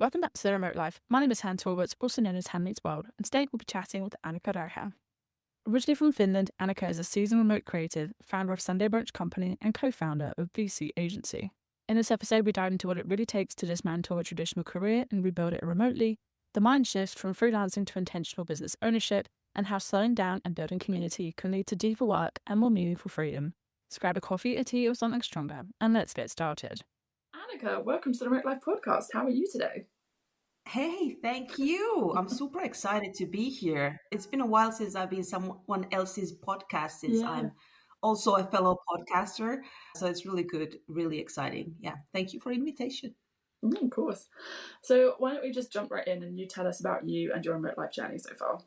Welcome back to The Remote Life. My name is Han Talbot, also known as Han Meets World, and today we'll be chatting with Annika Räihä. Originally from Finland, Annika is a seasoned remote creative, founder of Sunday Brunch Company, and co-founder of Viisi Agency. In this episode, we dive into what it really takes to dismantle a traditional career and rebuild it remotely, the mind shift from freelancing to intentional business ownership, and how slowing down and building community can lead to deeper work and more meaningful freedom. So grab a coffee, a tea, or something stronger, and let's get started. Annika, welcome to the Remote Life podcast. How are you today? Hey, thank you. I'm super excited to be here. It's been a while since I've been someone else's podcast, since I'm also a fellow podcaster. So it's really good, really exciting. Yeah, thank you for the invitation. Of course. So why don't we just jump right in and you tell us about you and your remote life journey so far?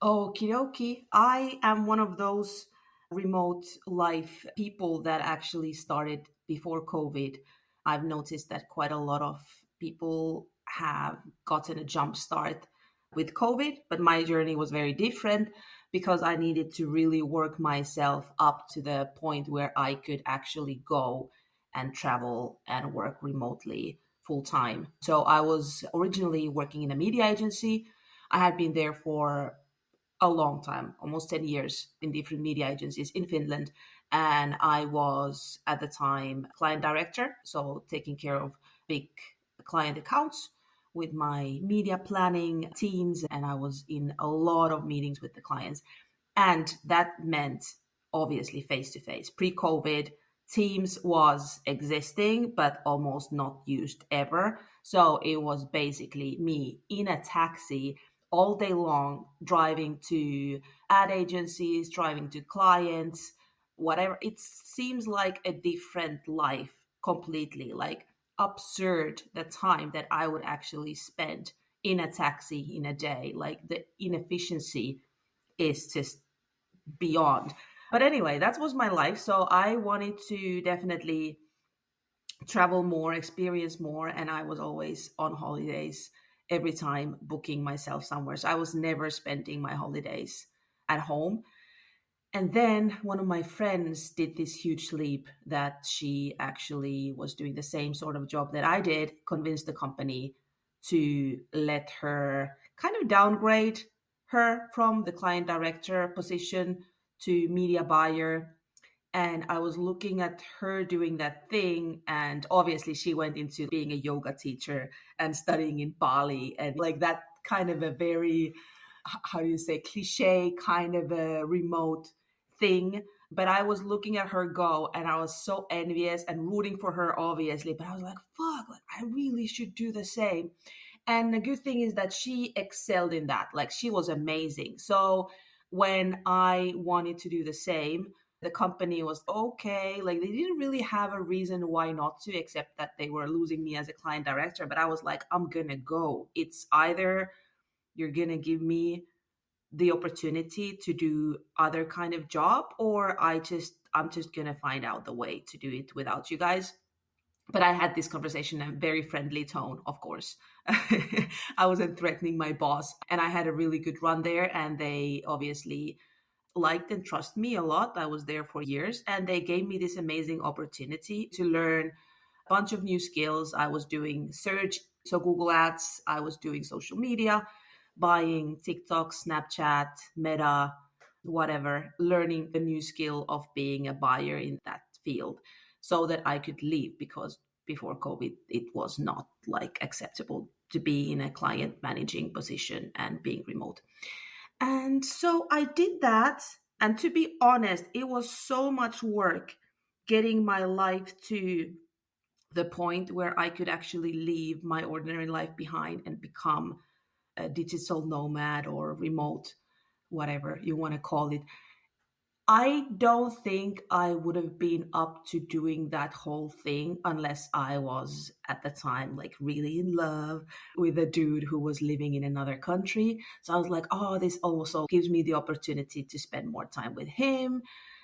Okie dokie. I am one of those remote life people that actually started before COVID. I've noticed that quite a lot of people have gotten a jump start with COVID, but my journey was very different because I needed to really work myself up to the point where I could actually go and travel and work remotely full time. So I was originally working in a media agency. I had been there for a long time, almost 10 years in different media agencies in Finland. And I was at the time client director, so taking care of big client accounts with my media planning teams. And I was in a lot of meetings with the clients. And that meant obviously face to face. Pre-COVID, Teams was existing, but almost not used ever. So it was basically me in a taxi all day long, driving to ad agencies, driving to clients, whatever. It seems like a different life completely, like absurd the time that I would actually spend in a taxi in a day. Like the inefficiency is just beyond. But anyway, that was my life. So I wanted to definitely travel more, experience more, and I was always on holidays every time booking myself somewhere. So I was never spending my holidays at home. And then one of my friends did this huge leap that she actually was doing the same sort of job that I did, convinced the company to let her kind of downgrade her from the client director position to media buyer. And I was looking at her doing that thing. And obviously, she went into being a yoga teacher and studying in Bali, and like that kind of a very, how do you say, cliche kind of a remote thing. But I was looking at her go and I was so envious and rooting for her, obviously. But I was like, fuck, like, I really should do the same. And the good thing is that she excelled in that. Like, she was amazing. So when I wanted to do the same, the company was okay. Like, they didn't really have a reason why not to, except that they were losing me as a client director. But I was like, I'm gonna go. It's either you're gonna give me the opportunity to do other kind of job, or I'm just gonna find out the way to do it without you guys. But I had this conversation in a very friendly tone, of course. I wasn't threatening my boss, and I had a really good run there, and they obviously liked and trust me a lot. I was there for years, and they gave me this amazing opportunity to learn a bunch of new skills. I was doing search, so Google Ads, I was doing social media, buying TikTok, Snapchat, Meta, whatever, learning the new skill of being a buyer in that field so that I could leave, because before COVID, it was not like acceptable to be in a client managing position and being remote. And so I did that. And to be honest, it was so much work getting my life to the point where I could actually leave my ordinary life behind and become a digital nomad or remote, whatever you want to call it. I don't think I would have been up to doing that whole thing unless I was at the time like really in love with a dude who was living in another country. So I was like, oh, this also gives me the opportunity to spend more time with him.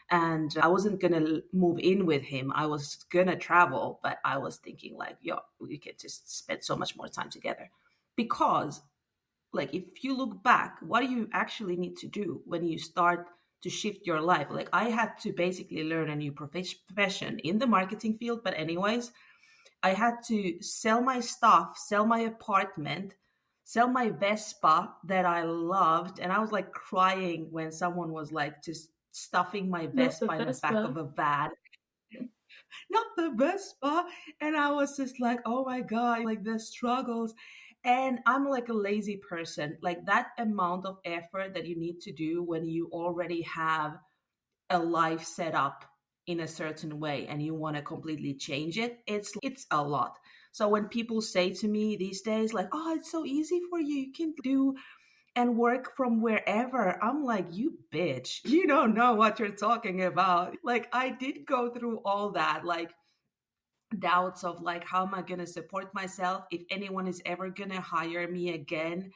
And I wasn't going to move in with him. I was going to travel, but I was thinking like, yo, we could just spend so much more time together. Because like, if you look back, what do you actually need to do when you start to shift your life? Like, I had to basically learn a new profession in the marketing field, but anyways, I had to sell my stuff, sell my apartment, sell my Vespa that I loved. And I was like crying when someone was like just stuffing my Not the Vespa in the back of Vespa. a van, not the Vespa. And I was just like, oh my God, like the struggles. And I'm like a lazy person. Like that amount of effort that you need to do when you already have a life set up in a certain way and you want to completely change it, it's a lot. So when people say to me these days like, oh, it's so easy for you, you can do and work from wherever, I'm like, you bitch, you don't know what you're talking about. Like I did go through all that, like doubts of like, how am I going to support myself if anyone is ever going to hire me again.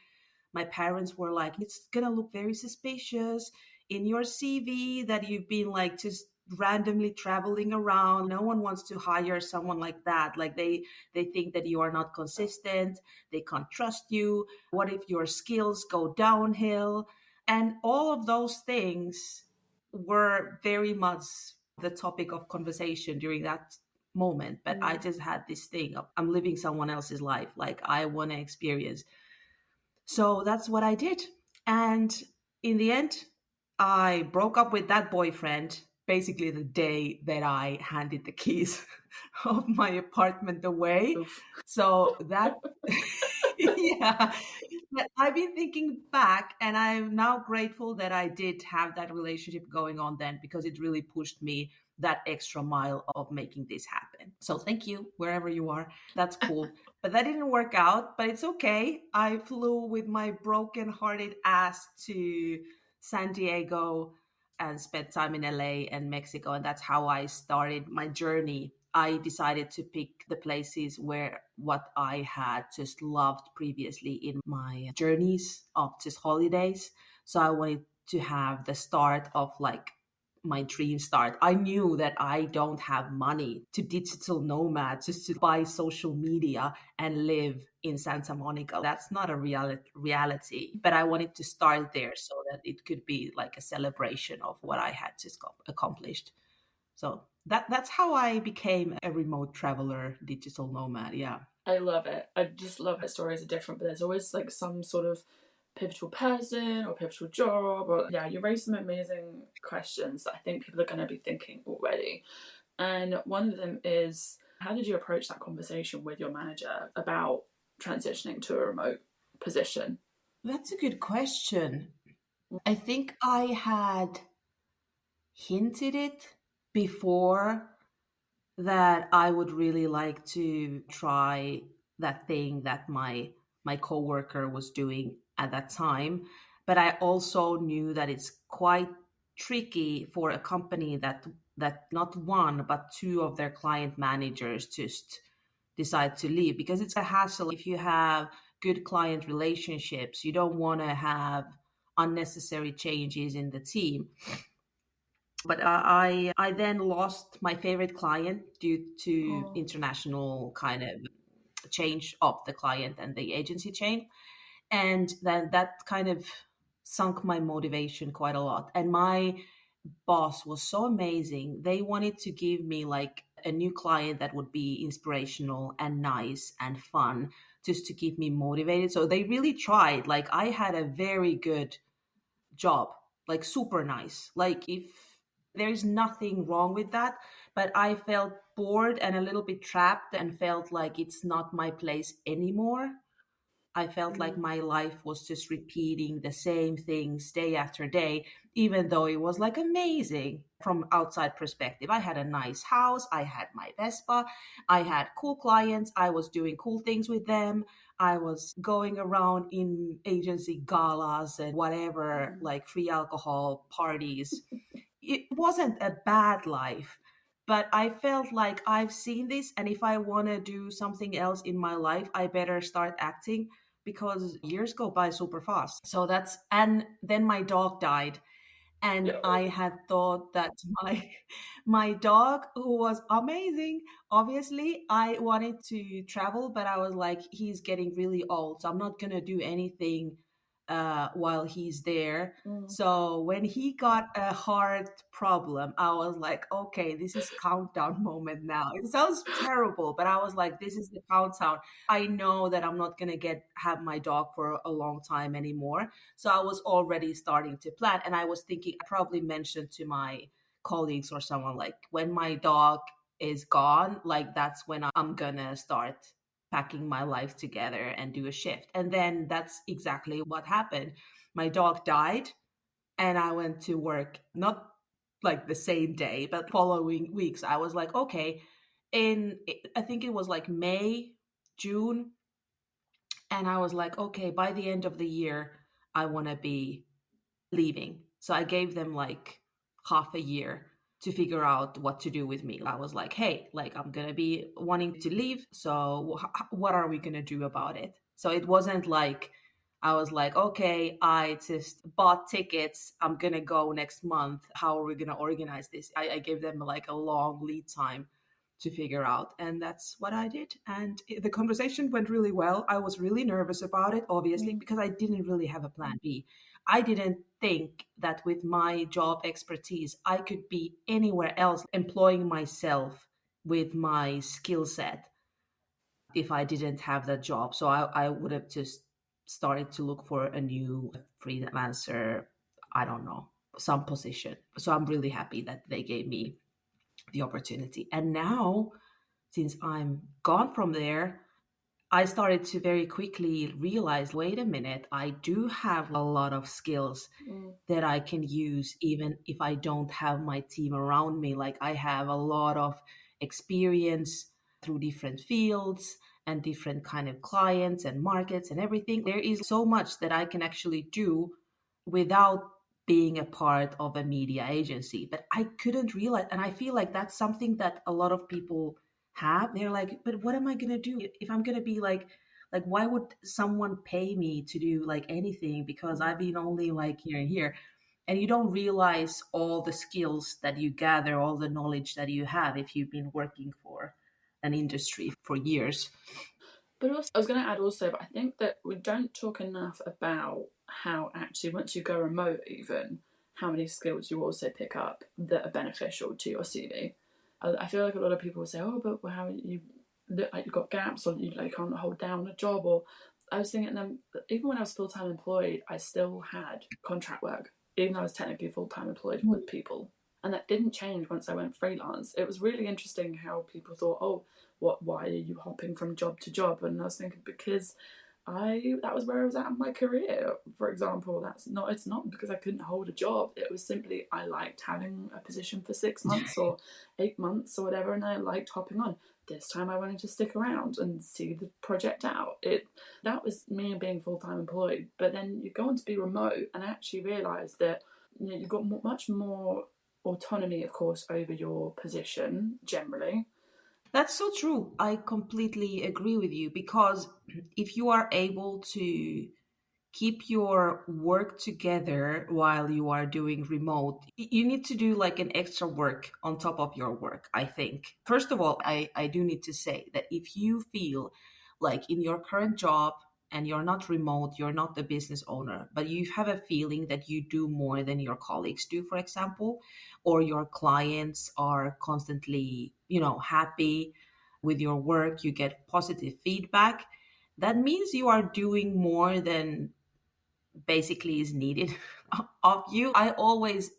My parents were like, it's going to look very suspicious in your CV that you've been like just randomly traveling around. No one wants to hire someone like that. Like they think that you are not consistent. They can't trust you. What if your skills go downhill? And all of those things were very much the topic of conversation during that moment. But I just had this thing of I'm living someone else's life. Like I want to experience, so that's what I did. And in the end, I broke up with that boyfriend basically the day that I handed the keys of my apartment away. Oof. So that, yeah. But I've been thinking back and I'm now grateful that I did have that relationship going on then because it really pushed me that extra mile of making this happen. So thank you, wherever you are. That's cool. But that didn't work out, but it's okay. I flew with my broken hearted ass to San Diego and spent time in LA and Mexico. And that's how I started my journey. I decided to pick the places where what I had just loved previously in my journeys of just holidays. So I wanted to have the start of like my dream start. I knew that I don't have money to digital nomad just to buy social media and live in Santa Monica. That's not a reality. But I wanted to start there so that it could be like a celebration of what I had just accomplished. So that's how I became a remote traveler, digital nomad. Yeah. I love it. I just love it. Stories are different, but there's always like some sort of pivotal person or pivotal job, or yeah, you raised some amazing questions that I think people are going to be thinking already. And one of them is, how did you approach that conversation with your manager about transitioning to a remote position? That's a good question. I think I had hinted it before that I would really like to try that thing that my coworker was doing at that time, but I also knew that it's quite tricky for a company that not one but two of their client managers just decide to leave, because it's a hassle. If you have good client relationships, you don't want to have unnecessary changes in the team. But I then lost my favorite client due to international kind of change of the client and the agency change, and then that kind of sunk my motivation quite a lot. And my boss was so amazing. They wanted to give me like a new client that would be inspirational and nice and fun, just to keep me motivated. So they really tried. Like I had a very good job, like super nice. Like if there's nothing wrong with that, but I felt bored and a little bit trapped and felt like it's not my place anymore. I felt like my life was just repeating the same things day after day, even though it was like amazing from outside perspective. I had a nice house, I had my Vespa, I had cool clients, I was doing cool things with them. I was going around in agency galas and whatever, like free alcohol parties. It wasn't a bad life, but I felt like I've seen this, and if I want to do something else in my life, I better start acting because years go by super fast. So that's, and then my dog died, and I had thought that my dog, who was amazing, obviously I wanted to travel, but I was like, he's getting really old, so I'm not gonna do anything while he's there. So when he got a heart problem, I was like, okay, this is countdown moment now. It sounds terrible, but I was like, this is the countdown. I know that I'm not gonna have my dog for a long time anymore. So I was already starting to plan, and I was thinking, I probably mentioned to my colleagues or someone, like, when my dog is gone, like that's when I'm gonna start packing my life together and do a shift. And then that's exactly what happened. My dog died, and I went to work, not like the same day, but following weeks. I was like, okay, I think it was like May, June. And I was like, okay, by the end of the year, I want to be leaving. So I gave them like half a year to figure out what to do with me. I was like, hey, like, I'm going to be wanting to leave. So what are we going to do about it? So it wasn't like I was like, okay, I just bought tickets. I'm going to go next month. How are we going to organize this? I gave them like a long lead time to figure out. And that's what I did. And the conversation went really well. I was really nervous about it, obviously, because I didn't really have a plan B. I didn't think that with my job expertise, I could be anywhere else employing myself with my skill set if I didn't have that job. So I would have just started to look for a new freelancer, I don't know, some position. So I'm really happy that they gave me the opportunity. And now, since I'm gone from there, I started to very quickly realize, wait a minute, I do have a lot of skills that I can use even if I don't have my team around me. Like, I have a lot of experience through different fields and different kind of clients and markets and everything. There is so much that I can actually do without being a part of a media agency. But I couldn't realize, and I feel like that's something that a lot of people have. They're like, but what am I gonna do if I'm gonna be like why would someone pay me to do like anything, because I've been only like here and here. And you don't realize all the skills that you gather, all the knowledge that you have if you've been working for an industry for years. But also, I was going to add also, but I think that we don't talk enough about how actually once you go remote, even how many skills you also pick up that are beneficial to your CV. I feel like a lot of people say, oh, but how you look like you've got gaps, or you like can't hold down a job. Or I was thinking, even when I was full-time employed, I still had contract work, even though I was technically full-time employed with people. And that didn't change once I went freelance. It was really interesting how people thought, oh, why are you hopping from job to job? And I was thinking, because that was where I was at in my career, for example. It's not because I couldn't hold a job. It was simply I liked having a position for 6 months or 8 months or whatever, and I liked hopping on. This time I wanted to stick around and see the project out. That was me being full-time employed. But then you go on to be remote and actually realise that you've got much more autonomy, of course, over your position generally. That's so true. I completely agree with you, because if you are able to keep your work together while you are doing remote, you need to do like an extra work on top of your work, I think. First of all, I do need to say that if you feel like in your current job and you're not remote, you're not the business owner, but you have a feeling that you do more than your colleagues do, for example, or your clients are constantly, happy with your work, you get positive feedback, that means you are doing more than basically is needed of you. I always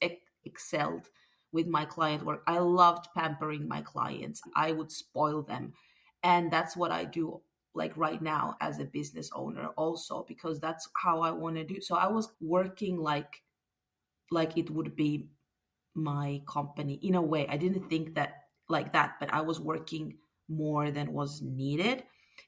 excelled with my client work. I loved pampering my clients. I would spoil them. And that's what I do like right now as a business owner also, because that's how I want to do. So I was working like it would be my company in a way. I didn't think that like that, but I was working more than was needed,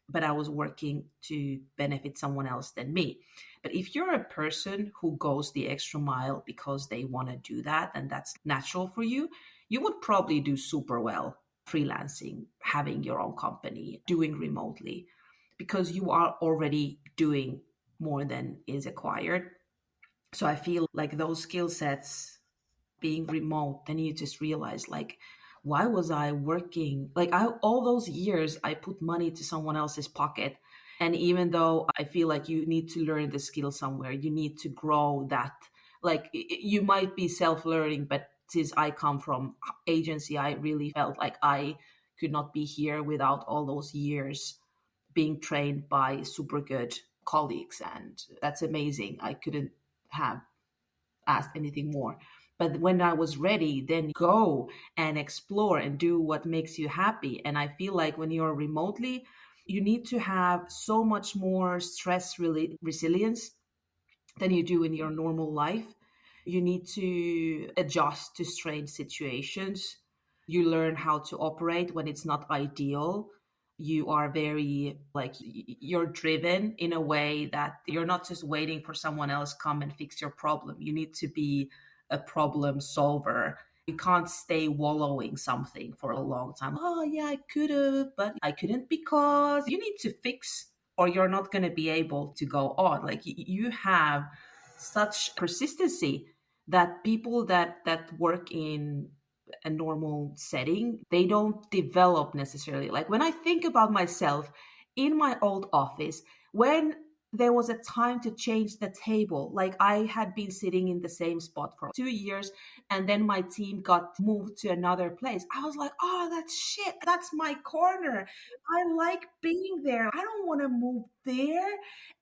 but I was working to benefit someone else than me. But if you're a person who goes the extra mile because they want to do that and that's natural for you, you would probably do super well freelancing, having your own company, doing remotely, because you are already doing more than is acquired. So I feel like those skill sets being remote, then you just realize like, why was I working? Like all those years I put money to someone else's pocket And even though I feel like you need to learn the skill somewhere, you need to grow that. Like you might be self-learning, but since I come from agency, I really felt like I could not be here without all those years being trained by super good colleagues. And that's amazing. I couldn't have asked anything more. But when I was ready, then go and explore and do what makes you happy. And I feel like when you're remotely, you need to have so much more stress resilience than you do in your normal life. You need to adjust to strange situations. You learn how to operate when it's not ideal. You are very like you're driven in a way that you're not just waiting for someone else come and fix your problem. You need to be a problem solver. You can't stay wallowing something for a long time. Oh yeah, I could have, but I couldn't because you need to fix or you're not going to be able to go on. Like you have such persistency that people that work in a normal setting, they don't develop necessarily. Like when I think about myself in my old office, when there was a time to change the table, like I had been sitting in the same spot for 2 years and then my team got moved to another place. I was like, oh, that's shit. That's my corner. I like being there. I don't want to move there.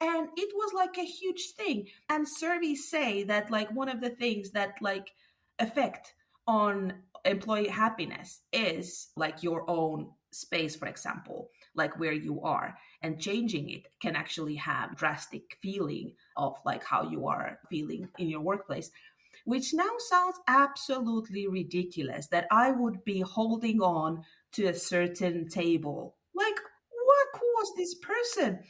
And it was like a huge thing. And surveys say that like one of the things that like affect on employee happiness is like your own space, for example, like where you are, and changing it can actually have drastic feeling of like how you are feeling in your workplace, which now sounds absolutely ridiculous that I would be holding on to a certain table. Like, what? Who was this person?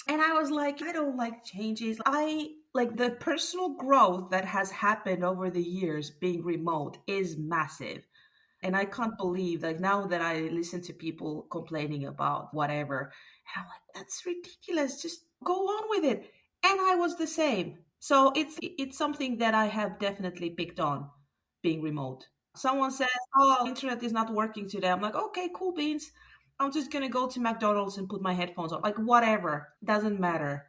And I was like, I don't like changes. I like the personal growth that has happened over the years being remote is massive. And I can't believe, like, now that I listen to people complaining about whatever, and I'm like, that's ridiculous. Just go on with it. And I was the same. So it's something that I have definitely picked on being remote. Someone says, "Oh, internet is not working today." I'm like, "Okay, cool beans. I'm just gonna go to McDonald's and put my headphones on. Like, whatever, doesn't matter."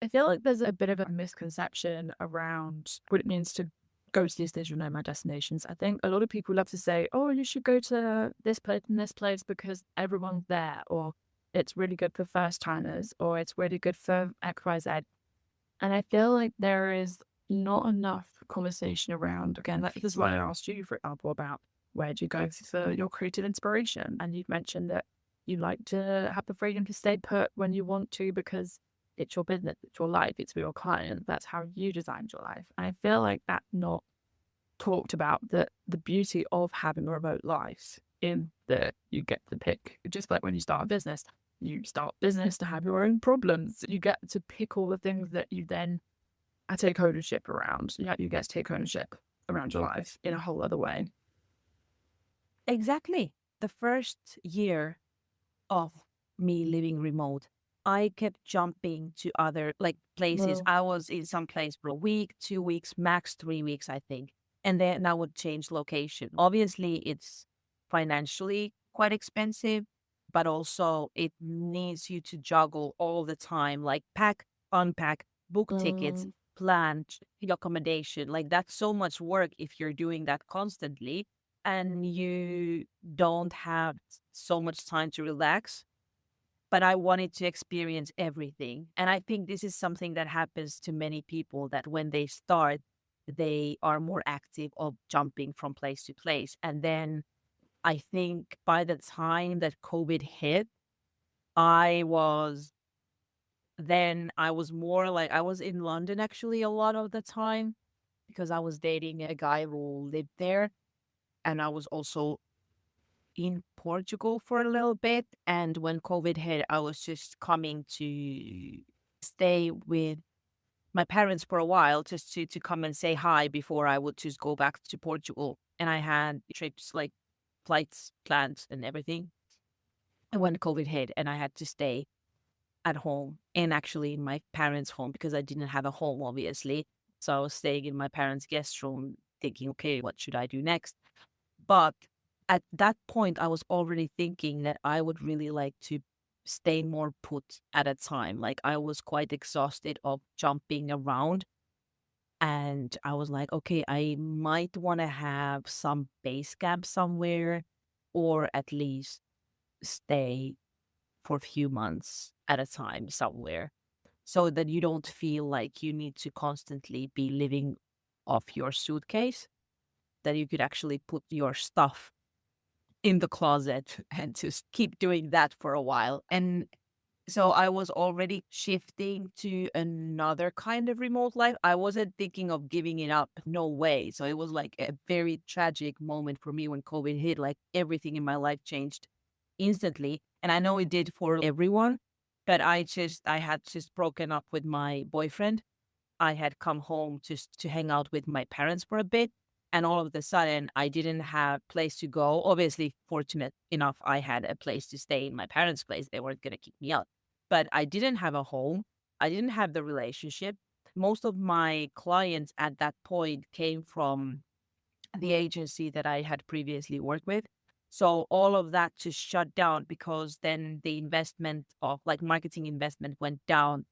I feel like there's a bit of a misconception around what it means to go to these digital nomad destinations. I think a lot of people love to say, oh, you should go to this place and this place because everyone's there, or it's really good for first timers, or it's really good for XYZ. And I feel like there is not enough conversation around, again, this is why I asked you, for example, about where do you go for your creative inspiration? And you've mentioned that you like to have the freedom to stay put when you want to because it's your business, it's your life, it's for your client. That's how you designed your life. And I feel like that's not talked about, the beauty of having a remote life in that you get to pick, just like when you start a business. You start business to have your own problems. You get to pick all the things that you then take ownership around. You get to take ownership around your life in a whole other way. Exactly. The first year of me living remote, I kept jumping to other like places. Well, I was in some place for a week, 2 weeks, max 3 weeks, I think. And then I would change location. Obviously, it's financially quite expensive, but also it needs you to juggle all the time, like pack, unpack, book tickets, plan your accommodation. Like that's so much work if you're doing that constantly and you don't have so much time to relax. But I wanted to experience everything. And I think this is something that happens to many people, that when they start, they are more active of jumping from place to place. And then I think by the time that COVID hit, I was I was more like, I was in London actually a lot of the time because I was dating a guy who lived there. And I was also in Portugal for a little bit. And when COVID hit, I was just coming to stay with my parents for a while just to come and say hi before I would just go back to Portugal. And I had trips like flights planned and everything. And when COVID hit and I had to stay at home and actually in my parents' home because I didn't have a home, obviously. So I was staying in my parents' guest room thinking, okay, what should I do next? But at that point, I was already thinking that I would really like to stay more put at a time. Like I was quite exhausted of jumping around. And I was like, okay, I might want to have some base camp somewhere, or at least stay for a few months at a time somewhere, so that you don't feel like you need to constantly be living off your suitcase, that you could actually put your stuff in the closet and just keep doing that for a while. And so I was already shifting to another kind of remote life. I wasn't thinking of giving it up. No way. So it was like a very tragic moment for me when COVID hit. Like everything in my life changed instantly. And I know it did for everyone, but I had just broken up with my boyfriend. I had come home just to hang out with my parents for a bit. And all of a sudden, I didn't have place to go. Obviously, fortunate enough, I had a place to stay in my parents' place. They weren't going to kick me out. But I didn't have a home. I didn't have the relationship. Most of my clients at that point came from the agency that I had previously worked with. So all of that just shut down because then the investment of like marketing investment went down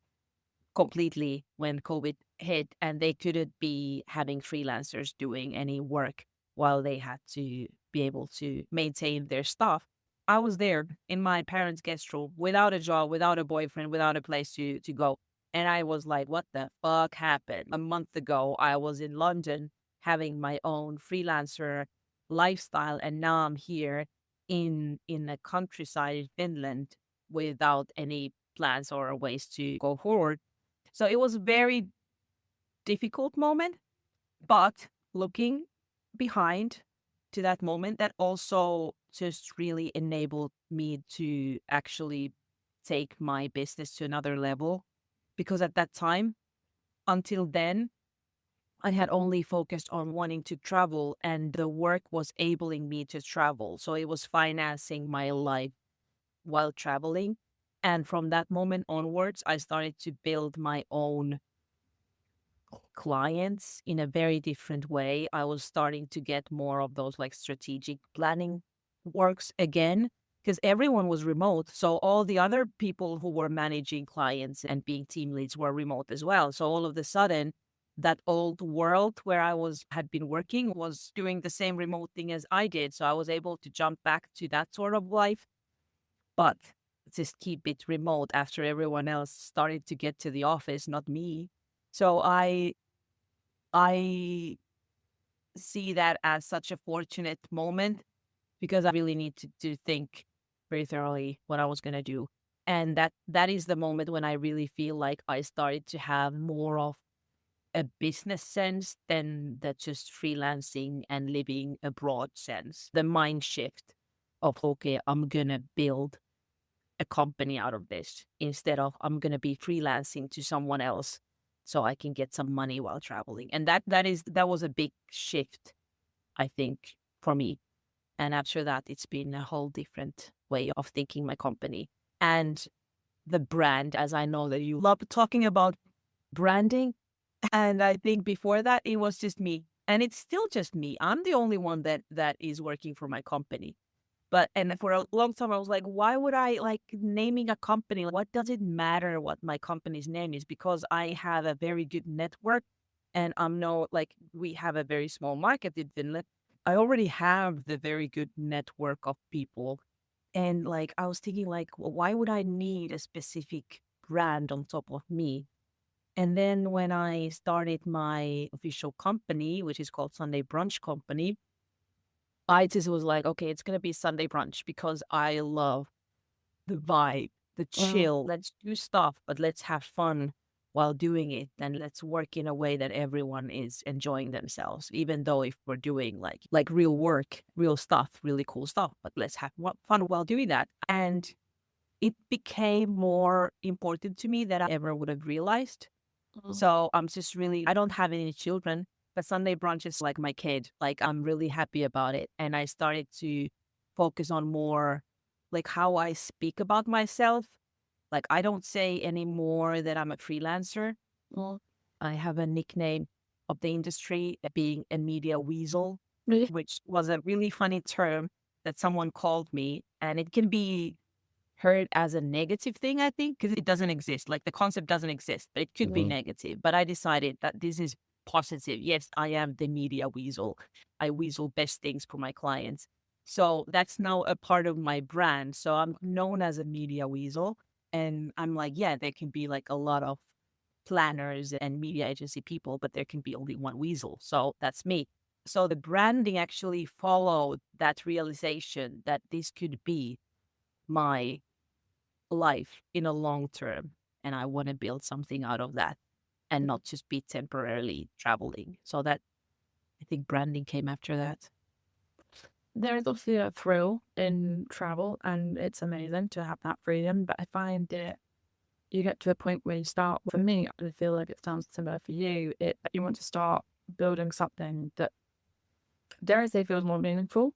completely when COVID hit, and they couldn't be having freelancers doing any work while they had to be able to maintain their stuff. I was there in my parents' guest room without a job, without a boyfriend, without a place to go. And I was like, what the fuck happened? A month ago, I was in London having my own freelancer lifestyle. And now I'm here in the countryside in Finland without any plans or ways to go forward. So it was a very difficult moment, but looking behind to that moment, that also just really enabled me to actually take my business to another level. Because at that time, until then, I had only focused on wanting to travel, and the work was enabling me to travel. So it was financing my life while traveling. And from that moment onwards, I started to build my own clients in a very different way. I was starting to get more of those like strategic planning works again because everyone was remote. So all the other people who were managing clients and being team leads were remote as well. So all of a sudden, that old world where had been working was doing the same remote thing as I did. So I was able to jump back to that sort of life, but just keep it remote after everyone else started to get to the office, not me. So I see that as such a fortunate moment because I really need to think very thoroughly what I was going to do. And that is the moment when I really feel like I started to have more of a business sense than the just freelancing and living abroad sense. The mind shift of, okay, I'm going to build a company out of this instead of I'm going to be freelancing to someone else so I can get some money while traveling. And that was a big shift, I think, for me. And after that, it's been a whole different way of thinking my company and the brand, as I know that you love talking about branding. And I think before that, it was just me. And it's still just me. I'm the only one that is working for my company. And for a long time, I was like, why would I like naming a company? What does it matter what my company's name is? Because I have a very good network and we have a very small market in Finland. I already have the very good network of people. And like, I was thinking like, why would I need a specific brand on top of me? And then when I started my official company, which is called Sunday Brunch Company, I just was like, okay, it's going to be Sunday brunch because I love the vibe, the chill. Let's do stuff, but let's have fun while doing it. And let's work in a way that everyone is enjoying themselves, even though if we're doing like real work, real stuff, really cool stuff, but let's have fun while doing that. And it became more important to me than I ever would have realized. So I'm just really, I don't have any children, but Sunday brunch is like my kid. Like I'm really happy about it. And I started to focus on more like how I speak about myself. Like I don't say anymore that I'm a freelancer. I have a nickname of the industry being a media weasel, which was a really funny term that someone called me. And it can be heard as a negative thing, I think, because it doesn't exist. Like the concept doesn't exist, but it could be negative. But I decided that this is positive. Yes, I am the media weasel. I weasel best things for my clients. So that's now a part of my brand. So I'm known as a media weasel. And I'm like, yeah, there can be like a lot of planners and media agency people, but there can be only one weasel. So that's me. So the branding actually followed that realization that this could be my life in a long term. And I want to build something out of that and not just be temporarily traveling. So that I think branding came after that. There is obviously a thrill in travel, and it's amazing to have that freedom. But I find that you get to a point where you start, for me, I feel like it sounds similar for you, you want to start building something that, dare I say, feels more meaningful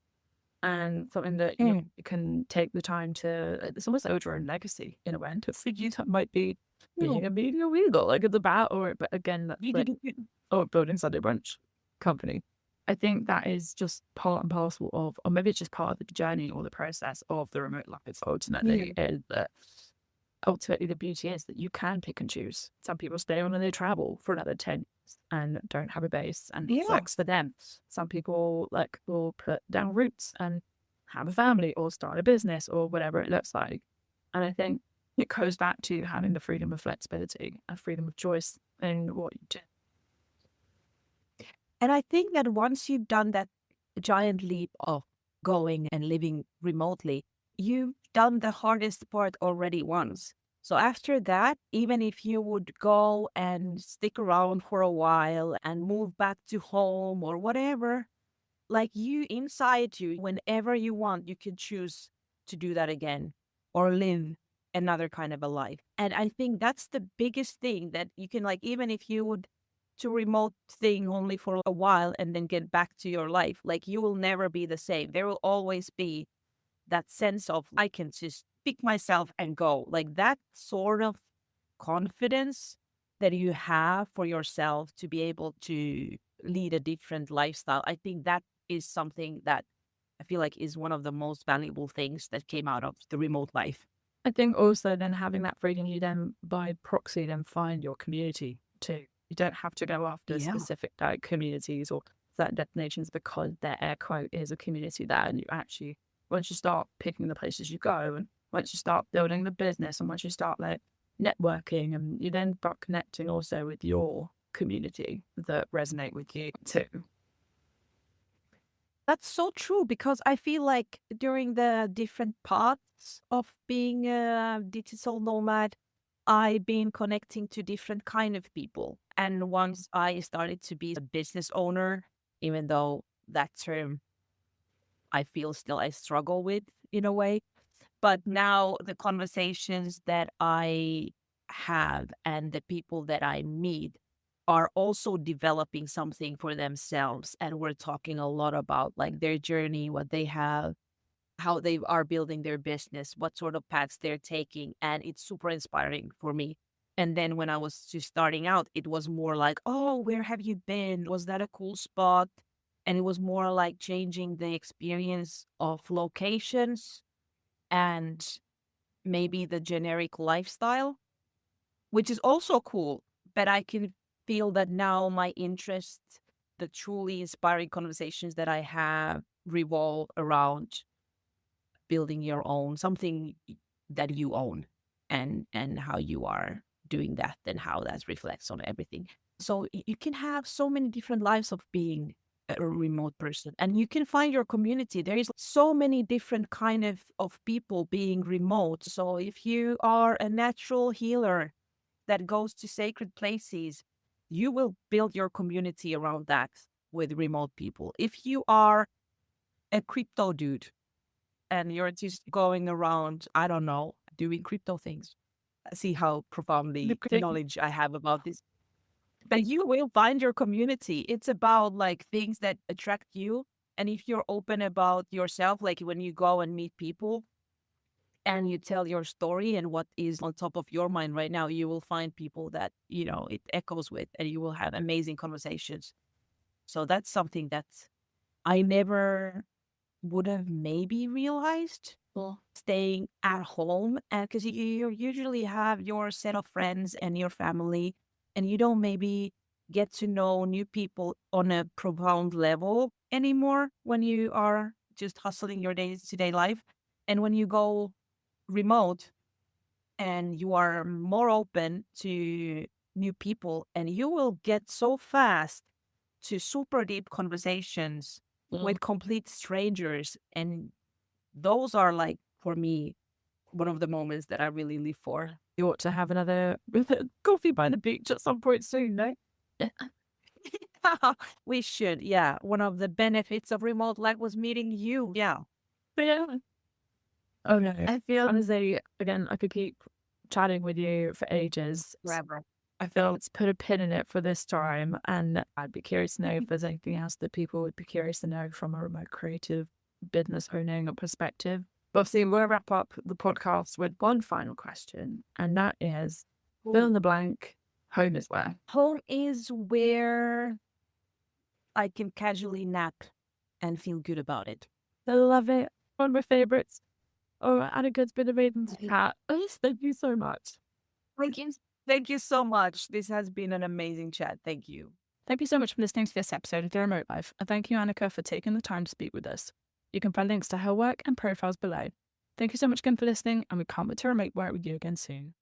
and something that you can take the time to, it's almost like your own legacy in a way. To for you, that might be being a media weasel, like it's about, but again, that's like, or building Sunday Brunch Company. I think that is just part and parcel of, or maybe it's just part of the journey or the process of the remote life. Ultimately, is that ultimately the beauty is that you can pick and choose. Some people stay on and they travel for another 10 years and don't have a base, and it works for them. Some people will put down roots and have a family or start a business or whatever it looks like. And I think it goes back to having the freedom of flexibility and freedom of choice in what you do. And I think that once you've done that giant leap of going and living remotely, you've done the hardest part already once. So after that, even if you would go and stick around for a while and move back to home or whatever, like you inside you, whenever you want, you can choose to do that again or live another kind of a life. And I think that's the biggest thing, that you can, like, even if you would to remote thing only for a while and then get back to your life, like you will never be the same. There will always be that sense of I can just pick myself and go. Like that sort of confidence that you have for yourself to be able to lead a different lifestyle. I think that is something that I feel like is one of the most valuable things that came out of the remote life. I think also then having that freedom, you then by proxy then find your community too. You don't have to go after specific communities or certain destinations because their air quote is a community there. And you actually, once you start picking the places you go, and once you start building the business, and once you start like networking, and you then start connecting also with your community that resonate with you too. That's so true, because I feel like during the different parts of being a digital nomad, I've been connecting to different kind of people. And once I started to be a business owner, even though that term I feel still I struggle with in a way, but now the conversations that I have and the people that I meet are also developing something for themselves. And we're talking a lot about like their journey, what they have, how they are building their business, what sort of paths they're taking. And it's super inspiring for me. And then when I was just starting out, it was more like, oh, where have you been? Was that a cool spot? And it was more like changing the experience of locations and maybe the generic lifestyle, which is also cool. But I can feel that now my interest, the truly inspiring conversations that I have, revolve around building your own, something that you own, and how you are doing that and how that reflects on everything. So you can have so many different lives of being a remote person, and you can find your community. There is so many different kind of people being remote. So if you are a natural healer that goes to sacred places, you will build your community around that with remote people. If you are a crypto dude and you're just going around, I don't know, doing crypto things, see how profoundly knowledge I have about this. But you will find your community. It's about like things that attract you. And if you're open about yourself, like when you go and meet people and you tell your story and what is on top of your mind right now, you will find people that, you know, it echoes with, and you will have amazing conversations. So that's something that I never would have maybe realized staying at home, and because you usually have your set of friends and your family, and you don't maybe get to know new people on a profound level anymore when you are just hustling your day-to-day life. And when you go remote and you are more open to new people, and you will get so fast to super deep conversations with complete strangers. And those are like, for me, one of the moments that I really live for. You ought to have another coffee by the beach at some point soon, no? We should, yeah. One of the benefits of remote life was meeting you. Yeah. Yeah. Oh no. I feel honestly, again, I could keep chatting with you for ages. Forever. I feel let's put a pin in it for this time, and I'd be curious to know if there's anything else that people would be curious to know from a remote creative business owning perspective. But obviously, we'll wrap up the podcast with one final question, and that is fill in the blank. Home is where? Home is where I can casually nap and feel good about it. I love it. One of my favorites. Oh, Annika's been amazing to chat. Thank you so much. Thank you. Thank you so much. This has been an amazing chat. Thank you. Thank you so much for listening to this episode of The Remote Life, and thank you, Annika, for taking the time to speak with us. You can find links to her work and profiles below. Thank you so much again for listening, and we can't wait to remote work with you again soon.